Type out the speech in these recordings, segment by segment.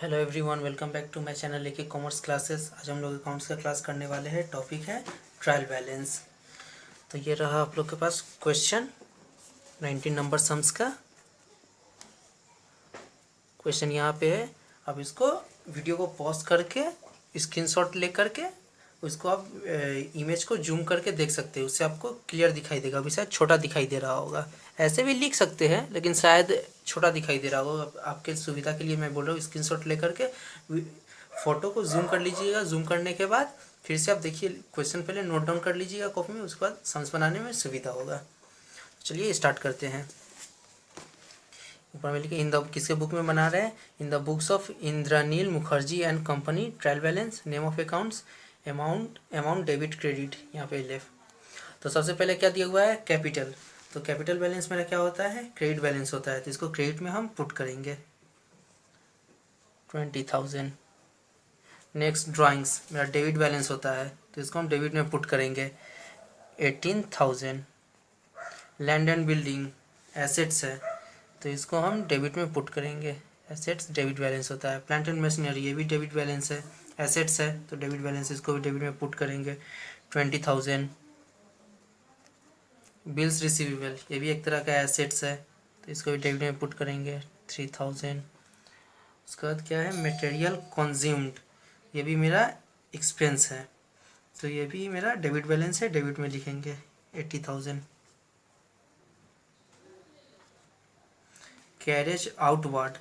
Hello everyone, welcome back to my channel लेके commerce classes. आज हम लोग अकाउंट्स का क्लास करने वाले हैं। टॉपिक है ट्रायल बैलेंस। तो ये रहा आप लोग के पास क्वेश्चन 19 नंबर सम्स का क्वेश्चन यहाँ पे है। अब इसको वीडियो को पॉज करके स्क्रीनशॉट ले करके उसको आप इमेज को जूम करके देख सकते हैं। उससे आपको क्लियर दिखाई देगा। अभी शायद छोटा दिखाई दे रहा होगा, ऐसे भी लिख सकते हैं लेकिन शायद छोटा दिखाई दे रहा होगा। आपके सुविधा के लिए मैं बोल रहा हूँ, स्क्रीनशॉट ले करके फ़ोटो को जूम कर लीजिएगा। जूम करने के बाद फिर से आप देखिए क्वेश्चन, पहले नोट डाउन कर लीजिएगा कॉपी में, उसके बाद सम्स बनाने में सुविधा होगा। चलिए स्टार्ट करते हैं। ऊपर में लिखे इन द किसके बुक में बना रहे हैं, in the books of Indranil Mukherjee and company, trial balance, name of accounts, amount debit credit. यहाँ पे लेफ्ट। तो सबसे पहले क्या दिया हुआ है, कैपिटल। तो कैपिटल बैलेंस मेरा क्या होता है, क्रेडिट बैलेंस होता है। तो इसको क्रेडिट में हम पुट करेंगे 20,000। नेक्स्ट ड्राइंग्स मेरा डेबिट बैलेंस होता है, तो इसको हम डेबिट में पुट करेंगे 18,000। लैंड एंड बिल्डिंग एसेट्स है, तो इसको हम डेबिट में पुट करेंगे, एसेट्स डेबिट बैलेंस होता है। प्लांट एंड मशीनरी, ये भी डेबिट बैलेंस है, एसेट्स है तो डेबिट बैलेंस, इसको भी डेबिट में पुट करेंगे 20,000। बिल्स रिसीवेबल, ये भी एक तरह का एसेट्स है, तो इसको भी डेबिट में पुट करेंगे 3,000। उसके बाद क्या है, मटेरियल कंज्यूम्ड, ये भी मेरा एक्सपेंस है, तो ये भी मेरा डेबिट बैलेंस है, डेबिट में लिखेंगे 80,000। कैरेज आउटवर्ड,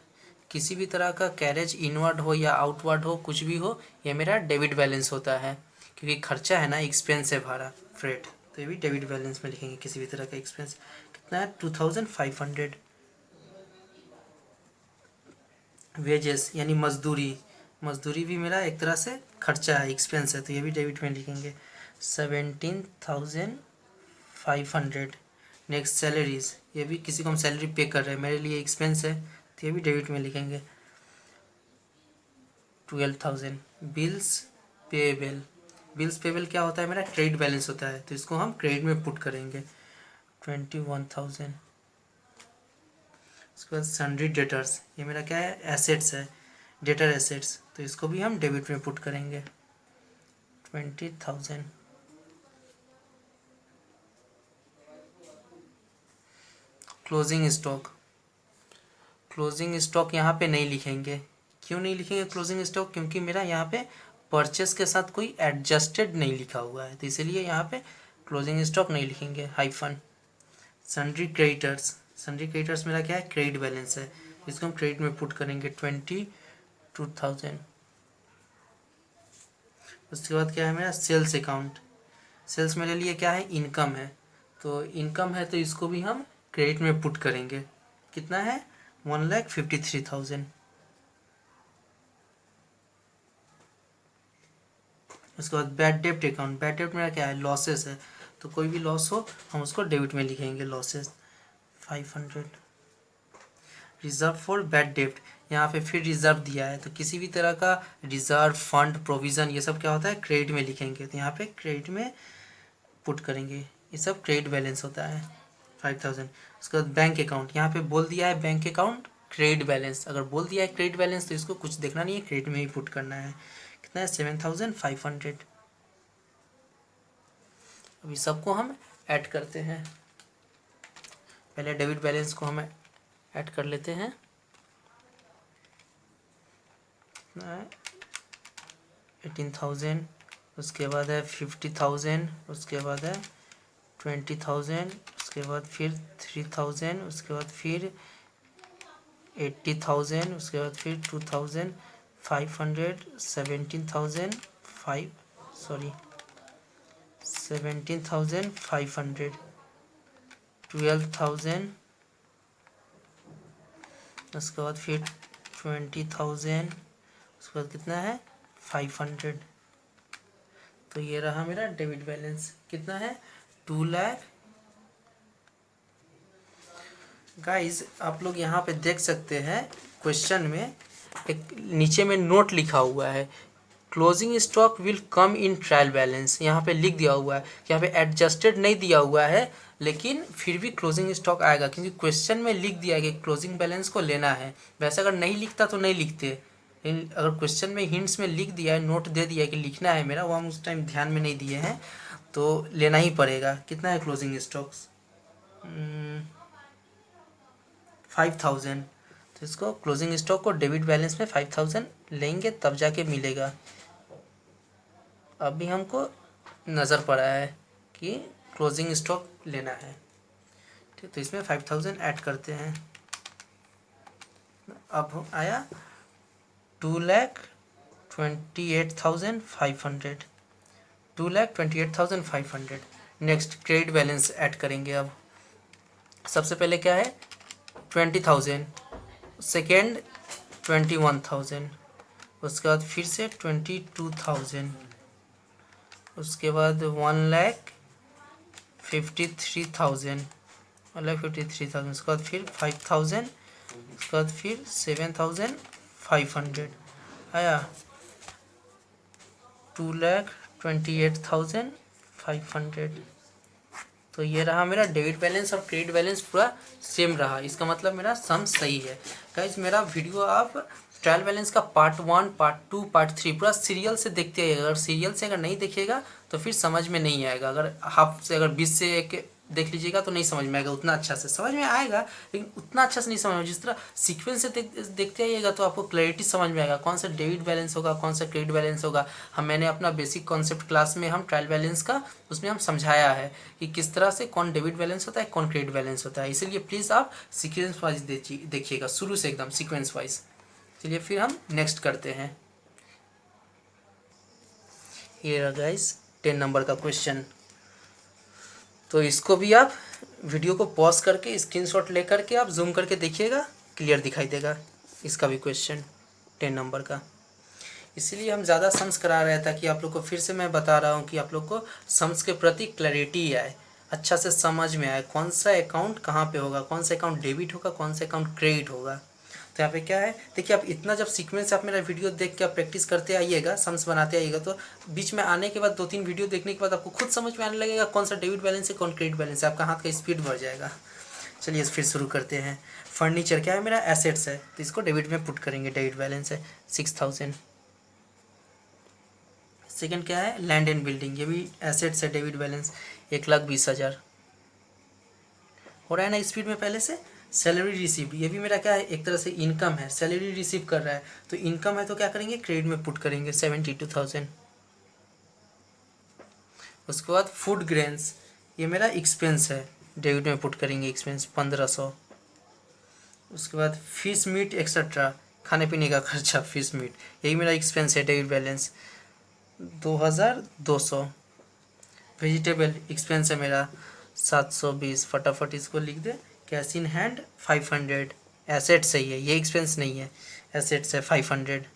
किसी भी तरह का कैरेज इनवर्ड हो या आउटवर्ड हो, कुछ भी हो, ये मेरा डेबिट बैलेंस होता है, क्योंकि खर्चा है ना, एक्सपेंस है, भाड़ा फ्रेट, तो ये भी डेबिट बैलेंस में लिखेंगे किसी भी तरह का एक्सपेंस। कितना है, 2,500। वेजेस यानी मजदूरी, मजदूरी भी मेरा एक तरह से खर्चा है, एक्सपेंस है, तो ये भी डेबिट में लिखेंगे 17,500। नेक्स्ट सैलरीज, ये भी किसी को हम सैलरी पे कर रहे हैं, मेरे लिए एक्सपेंस है, तो ये भी डेबिट में लिखेंगे 12,000। बिल्स पेएबल, बिल्स पेएबल क्या होता है, मेरा क्रेडिट बैलेंस होता है, तो इसको हम क्रेडिट में पुट करेंगे 21,000। उसके बाद सन्ड्री डेटर्स, ये मेरा क्या है, एसेट्स है, डेटर एसेट्स, तो इसको भी हम डेबिट में पुट करेंगे 20,000। क्लोजिंग स्टॉक, क्लोजिंग स्टॉक यहाँ पे नहीं लिखेंगे। क्यों नहीं लिखेंगे क्लोजिंग स्टॉक, क्योंकि मेरा यहाँ पे परचेस के साथ कोई एडजस्टेड नहीं लिखा हुआ है, तो इसलिए यहाँ पे क्लोजिंग स्टॉक नहीं लिखेंगे, hyphen. Sundry creditors, sundry creditors मेरा क्या है, क्रेडिट बैलेंस है, इसको हम क्रेडिट में पुट करेंगे 22,000। उसके बाद क्या है मेरा, सेल्स अकाउंट, सेल्स मेरे लिए क्या है, इनकम है, तो इनकम है, तो इसको भी हम क्रेडिट में पुट करेंगे। कितना है, 1,53,000। उसके बाद बैड डेप्ट अकाउंट, बैड डेप्ट मेरा क्या है, लॉसेस है, तो कोई भी लॉस हो हम उसको डेबिट में लिखेंगे, लॉसेस 500। रिजर्व फॉर बैड डेप्ट, यहाँ पे फिर रिजर्व दिया है, तो किसी भी तरह का रिजर्व, फंड, प्रोविज़न, ये सब क्या होता है, क्रेडिट में लिखेंगे, तो यहाँ पे क्रेडिट में पुट करेंगे, ये सब क्रेडिट बैलेंस होता है 5,000। उसके बाद बैंक अकाउंट, यहाँ पे बोल दिया है बैंक अकाउंट क्रेडिट बैलेंस, अगर बोल दिया है क्रेडिट बैलेंस तो इसको कुछ देखना नहीं है, क्रेडिट में ही पुट करना है। कितना है, 7,500। अभी सबको हम ऐड करते हैं, पहले डेबिट बैलेंस को हम ऐड कर लेते हैं। 18,000, उसके बाद है 50,000, उसके बाद है 20,000, उसके बाद फिर 3,000, उसके बाद फिर 80,000, उसके बाद फिर 2,500, 17,500, 12,000, उसके बाद फिर 20,000, उसके बाद कितना है, 500। तो ये रहा मेरा डेबिट बैलेंस, कितना है, 2 लाख। गाइज आप लोग यहाँ पे देख सकते हैं क्वेश्चन में एक नीचे में नोट लिखा हुआ है, closing stock will come in trial balance, यहाँ पे लिख दिया हुआ है, यहाँ पे एडजस्टेड नहीं दिया हुआ है, लेकिन फिर भी क्लोजिंग स्टॉक आएगा, क्योंकि क्वेश्चन में लिख दिया है कि क्लोजिंग बैलेंस को लेना है। वैसे अगर नहीं लिखता तो नहीं लिखते, अगर क्वेश्चन में हिंट्स में लिख दिया है, नोट दे दिया है कि लिखना है मेरा, वो हम उस टाइम ध्यान में नहीं दिए हैं तो लेना ही पड़ेगा। कितना है क्लोजिंग स्टॉक्स? 5000। तो इसको क्लोजिंग स्टॉक को डेबिट बैलेंस में 5000 लेंगे तब जाके मिलेगा। अभी हमको नज़र पड़ा है कि क्लोजिंग स्टॉक लेना है, ठीक। तो इसमें 5000 ऐड करते हैं। अब आया 2,28,500, 2,28,500। नेक्स्ट क्रेडिट बैलेंस ऐड करेंगे। अब सबसे पहले क्या है 20,000, सेकेंड 21,000, उसके बाद फिर से 22,000, उसके बाद 1,53,000, 1,53,000, उसके बाद फिर 5,000, उसके बाद फिर 7,500 आया 2,28,500। तो ये रहा मेरा डेबिट बैलेंस और क्रेडिट बैलेंस पूरा सेम रहा। इसका मतलब मेरा सम सही है। गाइस मेरा वीडियो आप ट्रायल बैलेंस का पार्ट 1, पार्ट 2, पार्ट 3 पूरा सीरियल से देखते आइएगा। अगर सीरियल से अगर नहीं देखिएगा तो फिर समझ में नहीं आएगा। अगर हाफ से अगर 20 से एक देख लीजिएगा तो नहीं समझ में आएगा उतना अच्छा से। समझ में आएगा लेकिन उतना अच्छा से नहीं समझ में। जिस तरह सीक्वेंस से देखते आइएगा तो आपको क्लैरिटी समझ में आएगा कौन सा डेबिट बैलेंस होगा, कौन सा क्रेडिट बैलेंस होगा। मैंने अपना बेसिक कॉन्सेप्ट क्लास में हम ट्रायल बैलेंस का उसमें हम समझाया है कि किस तरह से कौन डेबिट बैलेंस होता है, कौन क्रेडिट बैलेंस होता है। इसीलिए प्लीज़ आप सीक्वेंस वाइज देखिएगा शुरू से एकदम सीक्वेंस वाइज। चलिए फिर हम नेक्स्ट करते हैं। ये रहा गाइस 10 नंबर का क्वेश्चन। तो इसको भी आप वीडियो को पॉज करके स्क्रीनशॉट ले करके आप जूम करके देखिएगा, क्लियर दिखाई देगा इसका भी क्वेश्चन 10 नंबर का। इसीलिए हम ज़्यादा सम्स करा रहे हैं ताकि आप लोग को फिर से मैं बता रहा हूँ कि आप लोग को सम्स के प्रति क्लैरिटी आए, अच्छा से समझ में आए कौन सा अकाउंट कहाँ पे होगा, कौन सा अकाउंट डेबिट होगा, कौन सा अकाउंट क्रेडिट होगा। तो यहाँ पे क्या है देखिए, आप इतना जब सीक्वेंस से आप मेरा वीडियो देख के आप प्रैक्टिस करते आइएगा, सम्स बनाते आइएगा, तो बीच में आने के बाद 2-3 वीडियो देखने के बाद आपको खुद समझ में आने लगेगा कौन सा डेबिट बैलेंस है, कौन क्रेडिट बैलेंस है। आपका हाथ का स्पीड बढ़ जाएगा। चलिए फिर शुरू करते हैं। फर्नीचर क्या है मेरा एसेट्स है, तो इसको डेबिट में पुट करेंगे। डेबिट बैलेंस है 6000। सेकंड क्या है लैंड एंड बिल्डिंग, ये भी एसेट्स है, डेबिट बैलेंस 1,20,000 हो रहा है ना स्पीड में पहले से। सैलरी रिसीव, ये भी मेरा क्या है एक तरह से इनकम है, सैलरी रिसीव कर रहा है तो इनकम है, तो क्या करेंगे क्रेडिट में पुट करेंगे 72,000। उसके बाद फूड ग्रेन्स, ये मेरा एक्सपेंस है, डेबिट में पुट करेंगे एक्सपेंस 1500। उसके बाद फिश मीट एक्सेट्रा, खाने पीने का खर्चा फिश मीट, यही मेरा एक्सपेंस है, डेबिट बैलेंस 2200। वेजिटेबल एक्सपेंस है मेरा 720, फटाफट इसको लिख दे। कैश इन हैंड 500, एसेट्स है ये एक्सपेंस नहीं है, एसेट्स है 500।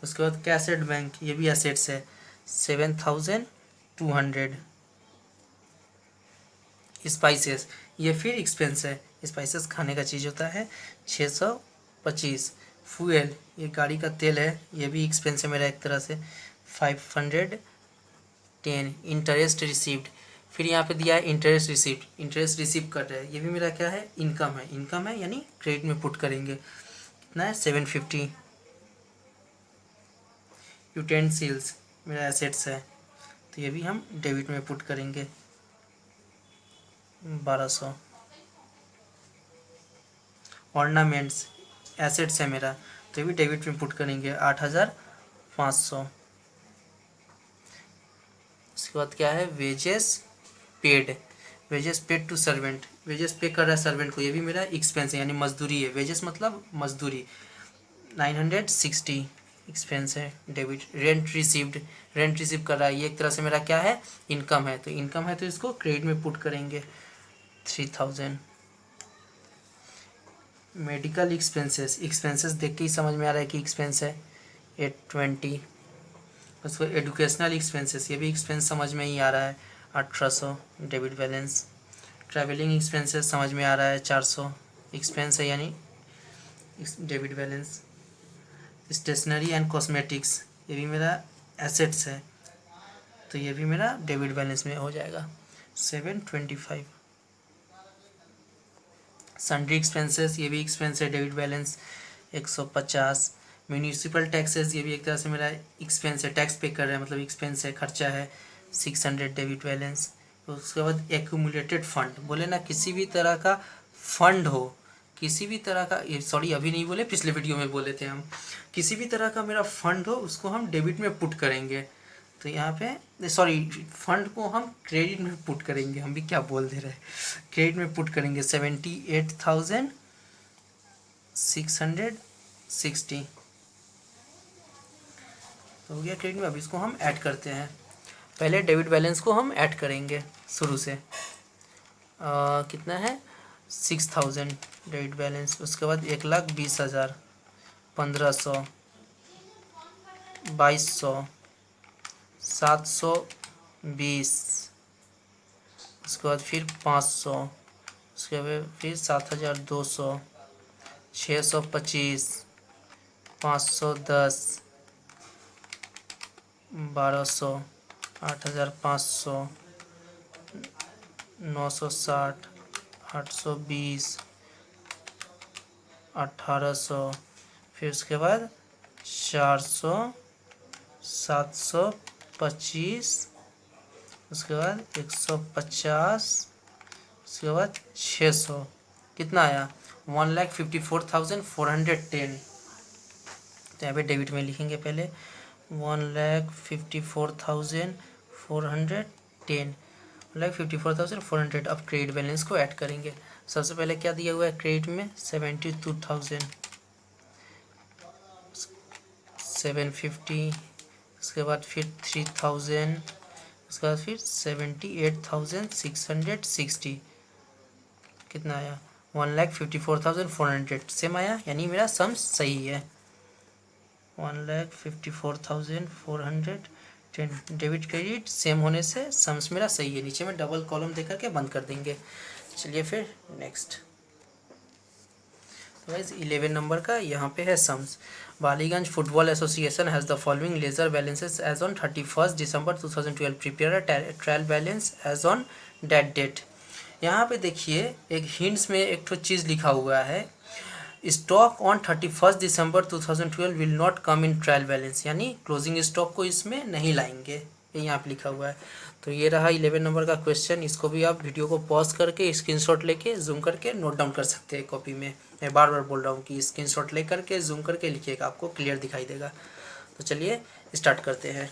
उसके बाद कैश एट बैंक, ये भी एसेट्स है 7200। स्पाइसेस, ये फिर एक्सपेंस है, स्पाइसेस खाने का चीज़ होता है 625। फ्यूल, ये गाड़ी का तेल है, ये भी एक्सपेंस है मेरा एक तरह से 510। इंटरेस्ट रिसीव्ड, फिर यहाँ पे दिया है इंटरेस्ट रिसीव्ड, इंटरेस्ट रिसीव कर रहे हैं, ये भी मेरा क्या है इनकम है, इनकम है यानी क्रेडिट में पुट करेंगे। कितना है 750। यूटेंसिल्स मेरा एसेट्स है, तो ये भी हम डेबिट में पुट करेंगे 1200। ऑर्नामेंट्स एसेट्स है मेरा, तो ये भी डेबिट में पुट करेंगे 8500। उसके बाद क्या है wages paid, wages paid to servant, wages pay कर रहा है सर्वेंट को, ये भी मेरा एक्सपेंस है यानी मजदूरी है, वेजेस मतलब मजदूरी 960 एक्सपेंस है debit. Rent received, rent receive कर रहा है, ये एक तरह से मेरा क्या है इनकम है, तो इनकम है तो इसको क्रेडिट में पुट करेंगे 3000। मेडिकल एक्सपेंसेस, एक्सपेंसेस देख के ही समझ में आ रहा है कि एक्सपेंस है 820। उसको एजुकेशनल एक्सपेंसेस, ये भी एक्सपेंस समझ में ही आ रहा है 1800 डेबिट बैलेंस। ट्रैवलिंग एक्सपेंसेस समझ में आ रहा है 400 एक्सपेंस है यानी debit balance. Stationery and cosmetics, ये भी मेरा एसेट्स है, तो ये भी मेरा डेबिट बैलेंस में हो जाएगा 725। सन्ड्री एक्सपेंसेस, ये भी एक्सपेंस है, डेबिट बैलेंस 150। म्यूनिसिपल टैक्सेस, ये भी एक तरह से मेरा एक्सपेंस है, टैक्स पे कर रहा है मतलब एक्सपेंस है, खर्चा है, 600 डेबिट बैलेंस। तो उसके बाद एक्यूमुलेटेड फंड, बोले ना किसी भी तरह का फंड हो, किसी भी तरह का, ये सॉरी अभी नहीं बोले, पिछले वीडियो में बोले थे हम, किसी भी तरह का मेरा फंड हो उसको हम डेबिट में पुट करेंगे। तो यहाँ पे सॉरी, फंड को हम क्रेडिट में पुट करेंगे, हम भी क्या बोल दे रहे हैं, क्रेडिट में पुट करेंगे 78,660 तो हो गया क्रेडिट में। अब इसको हम ऐड करते हैं, पहले डेबिट बैलेंस को हम ऐड करेंगे शुरू से। कितना है 6,000 डेबिट बैलेंस, उसके बाद 1,20,000, 1,500, 2,200, 720, उसके बाद फिर 500, उसके बाद फिर 7,200, 625, 510, 1,200, 8,500, 960, 820, 1,800, फिर उसके बाद 400, 725, उसके बाद 150, उसके बाद 600, कितना आया 1,54,410। तो यहाँ पे डेबिट में लिखेंगे पहले 1,54,410, 1,54,400। अब क्रेडिट बैलेंस को ऐड करेंगे। सबसे पहले क्या दिया हुआ है क्रेडिट में 72,000, 750, उसके बाद फिर 3,000, उसके बाद फिर 78,660, कितना आया 1,54,400 सेम आया, यानी मेरा सम सही है 1,54,410। डेबिट क्रेडिट सेम होने से सम्स मेरा सही है, नीचे में डबल कॉलम दे करके बंद कर देंगे। चलिए फिर नेक्स्ट, तो गाइस 11 नंबर का यहाँ पे है sums. Ballygunge football association has the following ledger balances as on 31 December 2012, prepare a trial balance as on date date. यहाँ पे देखिए एक हिंट्स में एक तो चीज़ लिखा हुआ है, stock on 31 December 2012 will not come in trial balance, यानी क्लोजिंग स्टॉक को इसमें नहीं लाएंगे, ये यहाँ पे लिखा हुआ है। तो ये रहा 11 नंबर का क्वेश्चन, इसको भी आप वीडियो को पॉज करके स्क्रीनशॉट लेके जूम करके नोट डाउन कर सकते हैं कॉपी में। मैं बार बार बोल रहा हूँ कि स्क्रीनशॉट ले करके जूम करके लिखिएगा, आपको क्लियर दिखाई देगा। तो चलिए स्टार्ट करते हैं।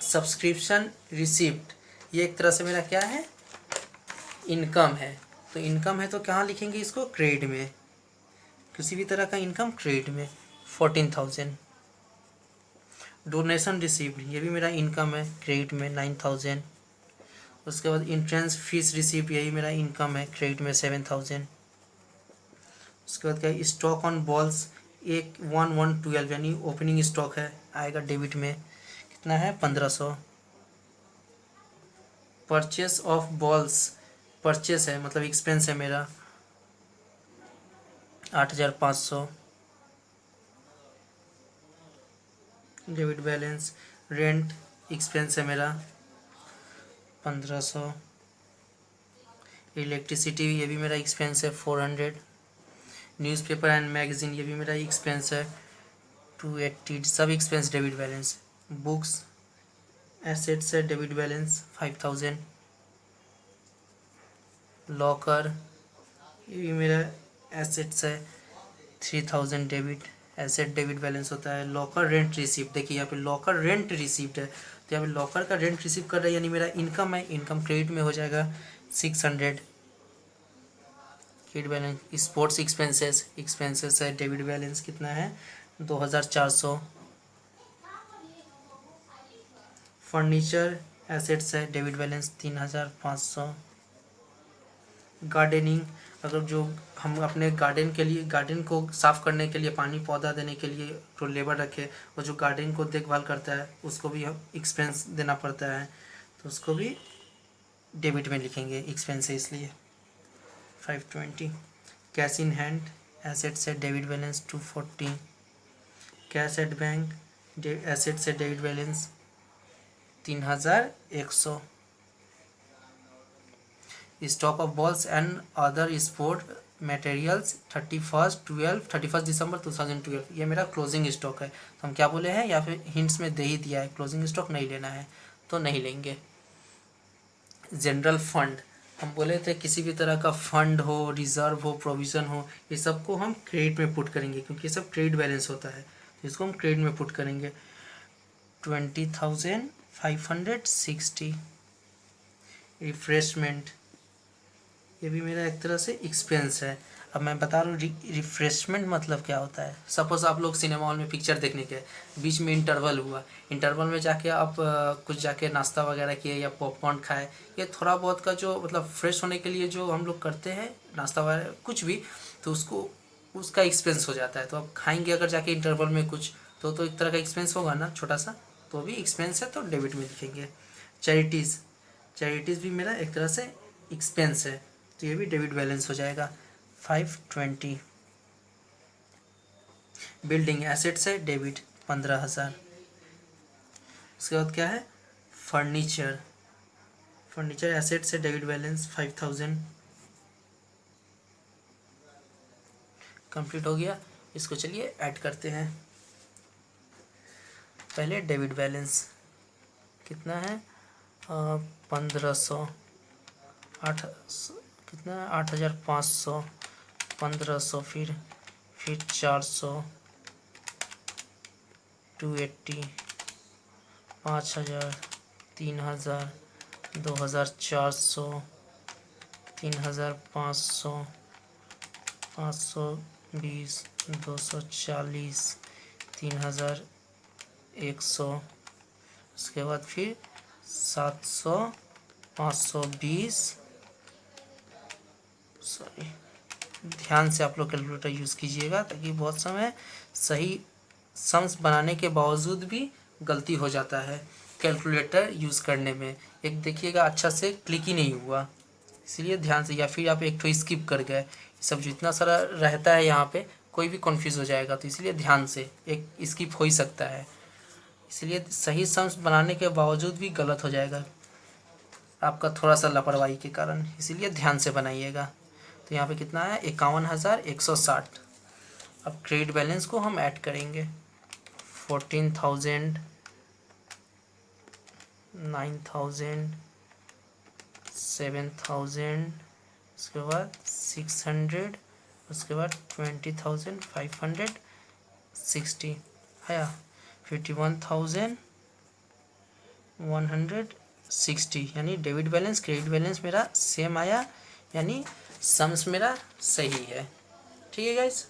सब्सक्रिप्शन रिसिप्ट, ये एक तरह से मेरा क्या है इनकम है, तो इनकम है तो कहाँ लिखेंगे इसको क्रेडिट में, किसी भी तरह का इनकम क्रेडिट में 14,000। डोनेशन रिसीव्ड, ये भी मेरा इनकम है क्रेडिट में 9,000। उसके बाद इंट्रेंस फीस रिसीव, यही मेरा इनकम है क्रेडिट में 7,000। उसके बाद क्या स्टॉक ऑन बॉल्स 1/1/12, यानी ओपनिंग स्टॉक है, आएगा डेबिट में, कितना है 1,500। परचेस ऑफ बॉल्स, परचेस है मतलब एक्सपेंस है मेरा 8,500। डेबिट बैलेंस रेंट एक्सपेंस है मेरा 1,500। इलेक्ट्रिसिटी, ये भी मेरा एक्सपेंस है 400। न्यूज़पेपर एंड मैगजीन, ये भी मेरा एक्सपेंस है 280, सब expense debit balance. Books assets है डेबिट बैलेंस 5,000। लॉकर, ये भी मेरा एसेट्स है 3,000 डेबिट, एसेट डेबिट बैलेंस होता है। लॉकर रेंट रिसीप्ट, देखिए यहाँ पे लॉकर रेंट रिसीप्ट है, तो यहाँ पे लॉकर का रेंट रिसीव कर रहा है, यानी मेरा इनकम है, इनकम क्रेडिट में हो जाएगा 600। Credit balance sports expenses, expenses है डेबिट बैलेंस कितना है 2,400। फर्नीचर एसेट्स है डेबिट बैलेंस 3,500। गार्डनिंग, अगर जो हम अपने गार्डन के लिए, गार्डन को साफ़ करने के लिए, पानी पौधा देने के लिए जो लेबर रखे, वो जो गार्डन को देखभाल करता है उसको भी हम एक्सपेंस देना पड़ता है, तो उसको भी डेबिट में लिखेंगे, एक्सपेंस है इसलिए 520। कैश इन हैंड एसेट्स है debit balance 240। Cash at bank assets है debit balance 3,100। Stock of balls and other sport materials 31 दिसंबर 2012, ये मेरा क्लोजिंग स्टॉक है। तो हम क्या बोले हैं, या फिर हिंट्स में दे ही दिया है क्लोजिंग स्टॉक नहीं लेना है तो नहीं लेंगे। जनरल फंड, हम बोले थे किसी भी तरह का फंड हो, रिजर्व हो, प्रोविज़न हो, ये सबको हम क्रेडिट में पुट करेंगे क्योंकि ये सब क्रेडिट बैलेंस होता है, तो इसको हम क्रेडिट में पुट करेंगे। 20,560। रिफ्रेशमेंट, ये भी मेरा एक तरह से एक्सपेंस है। अब मैं बता रहा हूँ रिफ्रेशमेंट मतलब क्या होता है। सपोज़ आप लोग सिनेमा हॉल में पिक्चर देखने गए, बीच में इंटरवल हुआ, इंटरवल में जाके आप कुछ जाके नाश्ता वगैरह किए या पॉपकॉर्न खाए, ये थोड़ा बहुत का जो मतलब फ्रेश होने के लिए जो हम लोग करते हैं नाश्ता वगैरह कुछ भी, तो उसको उसका एक्सपेंस हो जाता है। तो आप खाएंगे अगर जाके इंटरवल में कुछ, तो एक तरह का एक्सपेंस होगा ना छोटा सा, तो भी एक्सपेंस है तो डेबिट में लिखेंगे। चैरिटीज़, चैरिटीज़ भी मेरा एक तरह से एक्सपेंस है, तो ये भी डेबिट बैलेंस हो जाएगा। 520। बिल्डिंग एसेट्स है, डेबिट 15,000। उसके बाद क्या है, फर्नीचर, फर्नीचर एसेट्स है, डेबिट बैलेंस 5,000। कंप्लीट हो गया। इसको चलिए ऐड करते हैं। पहले डेबिट बैलेंस कितना है, 1500, 8 कितना है, 8,500, 1500, फिर 400, 280, 5,000, 3,000, 2,400, 3,500, 520, 240, 3,100, उसके बाद फिर 700, 520, सॉरी, ध्यान से आप लोग कैलकुलेटर यूज़ कीजिएगा ताकि बहुत समय सही सम्स बनाने के बावजूद भी गलती हो जाता है कैलकुलेटर यूज़ करने में। एक देखिएगा अच्छा से क्लिक ही नहीं हुआ, इसलिए ध्यान से, या फिर आप एक तो स्किप कर गए, सब जितना सारा रहता है यहाँ पे कोई भी कन्फ्यूज़ हो जाएगा, तो इसलिए ध्यान से, एक स्किप हो ही सकता है, इसलिए सही सम्स बनाने के बावजूद भी गलत हो जाएगा आपका थोड़ा सा लापरवाही के कारण, इसीलिए ध्यान से बनाइएगा। तो यहाँ पे कितना है, 51,160। अब क्रेडिट बैलेंस को हम ऐड करेंगे, 14,000, 9,000, 7,000, उसके बाद 600, उसके बाद 20,560 आया, 51,160, यानी डेबिट बैलेंस क्रेडिट बैलेंस मेरा सेम आया, यानी सम्स मेरा सही है। ठीक है गाइस,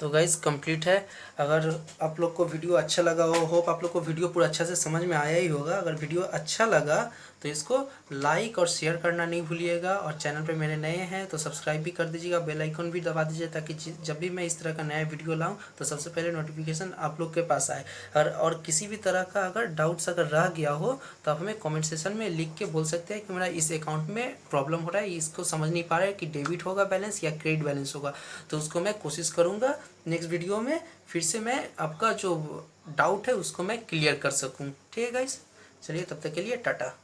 तो गाइस कंप्लीट है। अगर आप लोग को वीडियो अच्छा लगा हो, होप आप लोग को वीडियो पूरा अच्छा से समझ में आया ही होगा। अगर वीडियो अच्छा लगा तो इसको लाइक और शेयर करना नहीं भूलिएगा, और चैनल पे मेरे नए हैं तो सब्सक्राइब भी कर दीजिएगा, बेल आइकन भी दबा दीजिए ताकि जब भी मैं इस तरह का नया वीडियो लाऊं तो सबसे पहले नोटिफिकेशन आप लोग के पास आए। और किसी भी तरह का अगर डाउट्स अगर रह गया हो तो आप हमें कॉमेंट सेक्शन में लिख के बोल सकते हैं कि मेरा इस अकाउंट में प्रॉब्लम हो रहा है, इसको समझ नहीं पा रहा है कि डेबिट होगा बैलेंस या क्रेडिट बैलेंस होगा, तो उसको मैं कोशिश करूँगा नेक्स्ट वीडियो में फिर से मैं आपका जो डाउट है उसको मैं क्लियर कर सकूं। ठीक है गाइस, चलिए तब तक के लिए टाटा।